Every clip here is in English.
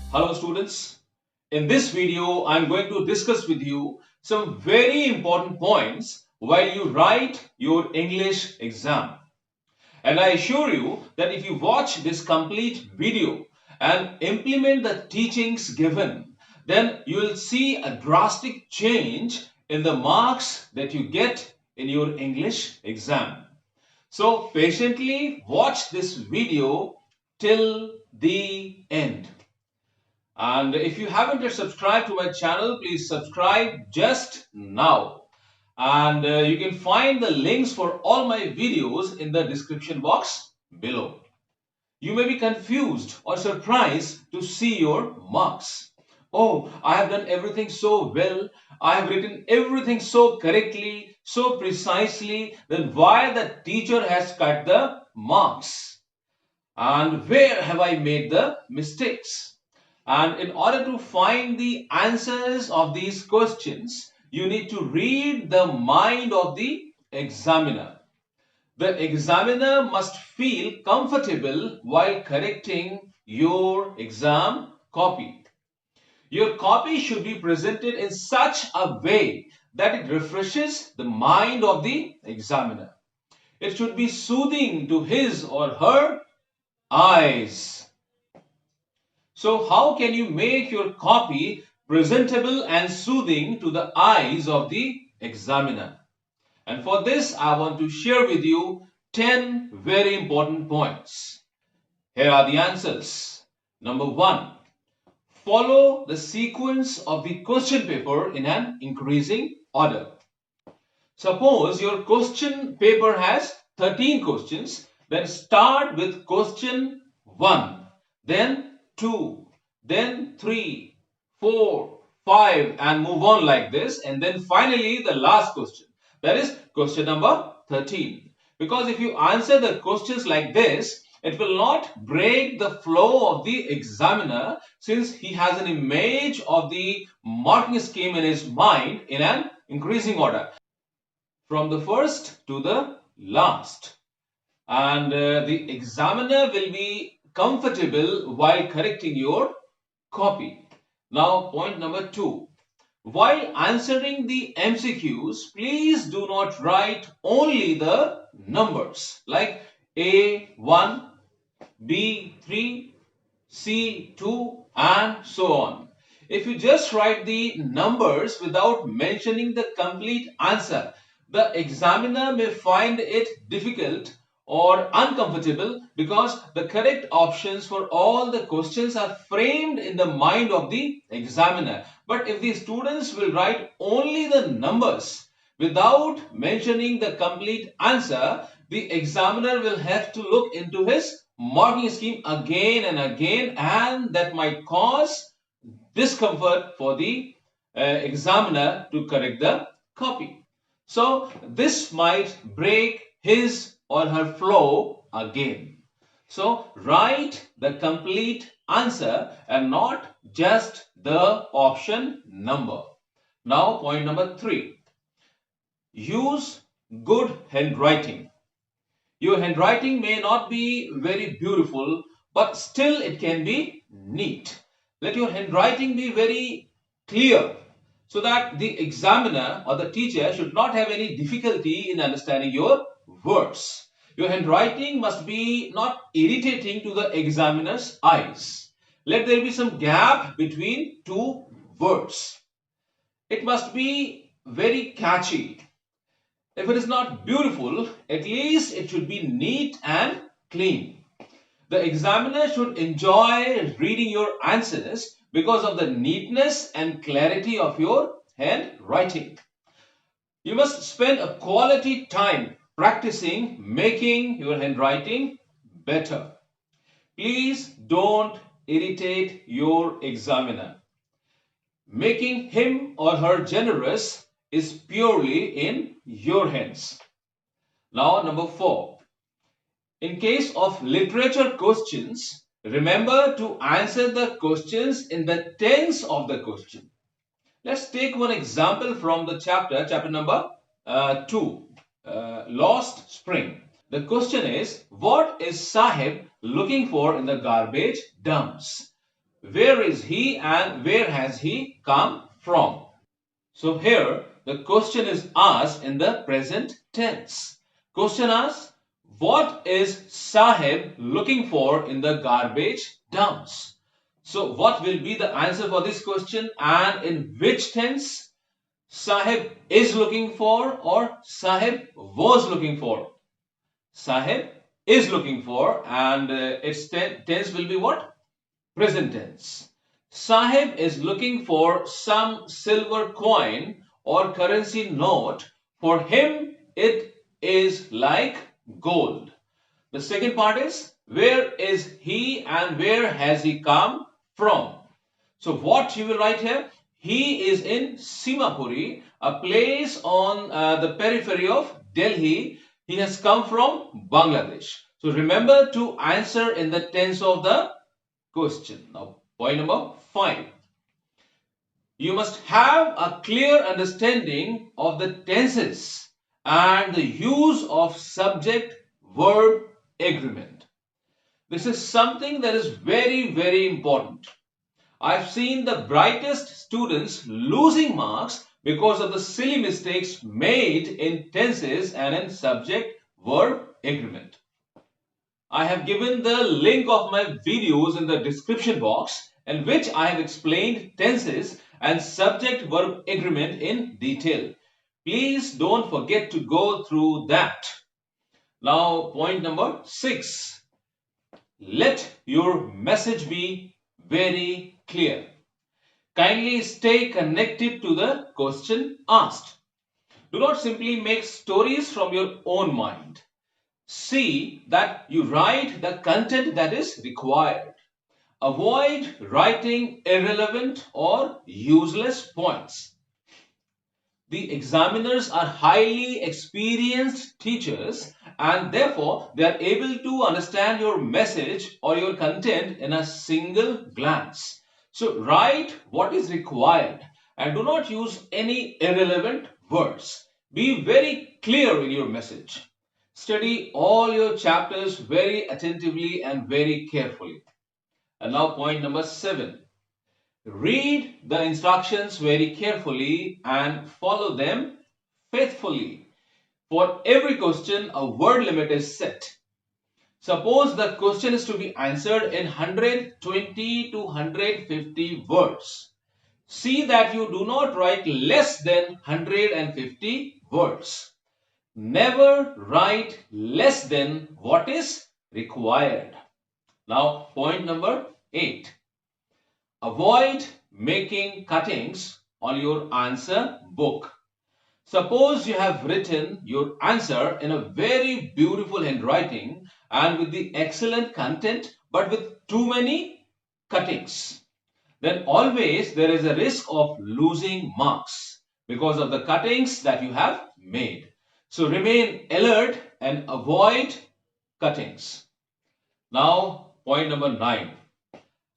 Hello students, in this video I am going to discuss with you some very important points while you write your English exam. And I assure you that if you watch this complete video and implement the teachings given, then you will see a drastic change in the marks that you get in your English exam. So patiently watch this video till the end. And if you haven't yet subscribed to my channel, please subscribe just now. And you can find the links for all my videos in the description box below. You may be confused or surprised to see your marks. Oh, I have done everything so well. I have written everything so correctly, so precisely. Then why the teacher has cut the marks? And where have I made the mistakes? And in order to find the answers of these questions, you need to read the mind of the examiner. The examiner must feel comfortable while correcting your exam copy. Your copy should be presented in such a way that it refreshes the mind of the examiner. It should be soothing to his or her eyes. So how can you make your copy presentable and soothing to the eyes of the examiner? And for this, I want to share with you 10 very important points. Here are the answers. Number 1. Follow the sequence of the question paper in an increasing order. Suppose your question paper has 13 questions, then start with question 1, then 2, then 3, 4, 5 and move on like this, and then finally the last question, that is question number 13. Because if you answer the questions like this, it will not break the flow of the examiner, since he has an image of the marking scheme in his mind in an increasing order, from the first to the last. And the examiner will be comfortable while correcting your copy. Now, point number 2. While answering the MCQs, please do not write only the numbers like A1, B3, C2 and so on. If you just write the numbers without mentioning the complete answer, the examiner may find it difficult or uncomfortable, because the correct options for all the questions are framed in the mind of the examiner. But if the students will write only the numbers without mentioning the complete answer, the examiner will have to look into his marking scheme again and again, and that might cause discomfort for the examiner to correct the copy. So this might break his or her flow again. So write the complete answer and not just the option number. Now point number 3. Use good handwriting. Your handwriting may not be very beautiful, but still it can be neat. Let your handwriting be very clear, so that the examiner or the teacher should not have any difficulty in understanding your words. Your handwriting must be not irritating to the examiner's eyes. Let there be some gap between two words. It must be very catchy. If it is not beautiful, at least it should be neat and clean. The examiner should enjoy reading your answers because of the neatness and clarity of your handwriting. You must spend a quality time practicing making your handwriting better. Please don't irritate your examiner. Making him or her generous is purely in your hands. Now, number 4. In case of literature questions, remember to answer the questions in the tense of the question. Let's take one example from the chapter number 2, Lost Spring. The question is, what is Sahib looking for in the garbage dumps? Where is he and where has he come from? So here the question is asked in the present tense. Question asks, what is Sahib looking for in the garbage dumps? So what will be the answer for this question and in which tense Sahib is looking for or Sahib was looking for? Sahib is looking for and its tense will be what? Present tense. Sahib is looking for some silver coin or currency note. For him, it is like gold. The second part is where is he and where has he come from? So what you will write here? He is in Simapuri, a place on the periphery of Delhi. He has come from Bangladesh. So remember to answer in the tense of the question. Now, point number 5. You must have a clear understanding of the tenses and the use of subject verb agreement. This is something that is very, very important. I've seen the brightest students losing marks because of the silly mistakes made in tenses and in subject verb agreement. I have given the link of my videos in the description box in which I have explained tenses and subject verb agreement in detail. Please don't forget to go through that. Now point number 6. Let your message be very clear. Kindly stay connected to the question asked. Do not simply make stories from your own mind. See that you write the content that is required. Avoid writing irrelevant or useless points. The examiners are highly experienced teachers and therefore they are able to understand your message or your content in a single glance. So write what is required and do not use any irrelevant words. Be very clear in your message. Study all your chapters very attentively and very carefully. And now point number 7. Read the instructions very carefully and follow them faithfully. For every question, a word limit is set. Suppose the question is to be answered in 120 to 150 words. See that you do not write less than 150 words. Never write less than what is required. Now, point number 8. Avoid making cuttings on your answer book. Suppose you have written your answer in a very beautiful handwriting and with the excellent content but with too many cuttings. Then always there is a risk of losing marks because of the cuttings that you have made. So remain alert and avoid cuttings. Now point number 9.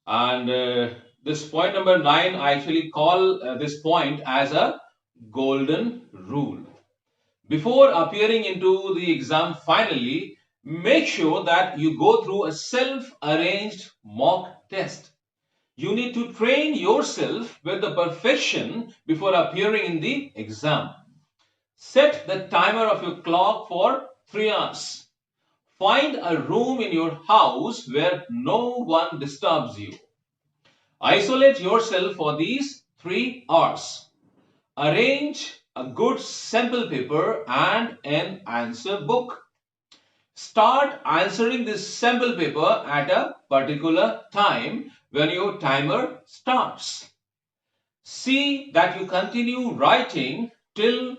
And this point number 9, I actually call this point as a golden rule. Before appearing into the exam finally, make sure that you go through a self-arranged mock test. You need to train yourself with the perfection before appearing in the exam. Set the timer of your clock for 3 hours. Find a room in your house where no one disturbs you. Isolate yourself for these 3 hours. Arrange a good sample paper and an answer book. Start answering this sample paper at a particular time when your timer starts. See that you continue writing till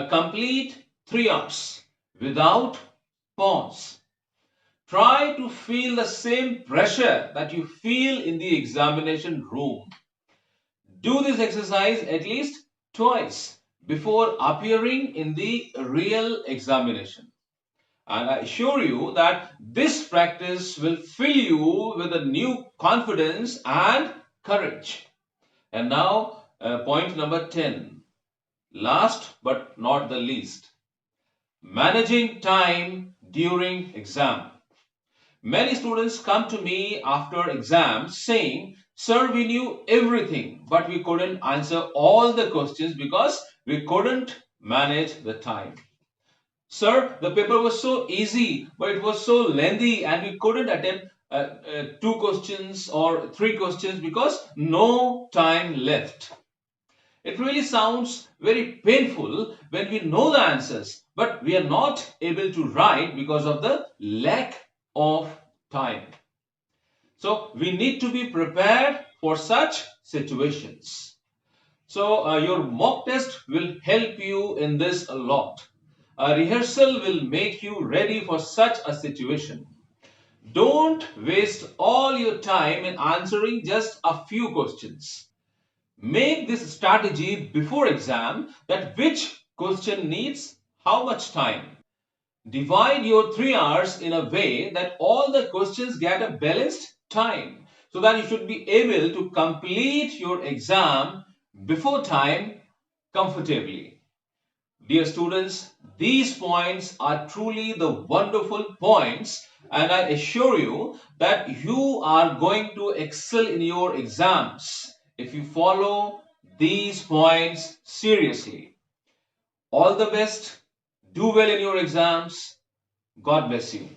complete 3 hours without pause. Try to feel the same pressure that you feel in the examination room. Do this exercise at least twice before appearing in the real examination. And I assure you that this practice will fill you with a new confidence and courage. And now, point number 10. Last but not the least. Managing time during exam. Many students come to me after exams saying, Sir, we knew everything, but we couldn't answer all the questions because we couldn't manage the time. Sir, the paper was so easy, but it was so lengthy and we couldn't attempt two questions or three questions because no time left. It really sounds very painful when we know the answers, but we are not able to write because of the lack of time. So we need to be prepared for such situations. So your mock test will help you in this a lot. A rehearsal will make you ready for such a situation. Don't waste all your time in answering just a few questions. Make this strategy before exam that which question needs how much time. Divide your 3 hours in a way that all the questions get a balanced time so that you should be able to complete your exam before time comfortably. Dear students, these points are truly the wonderful points, and I assure you that you are going to excel in your exams if you follow these points seriously. All the best. Do well in your exams. God bless you.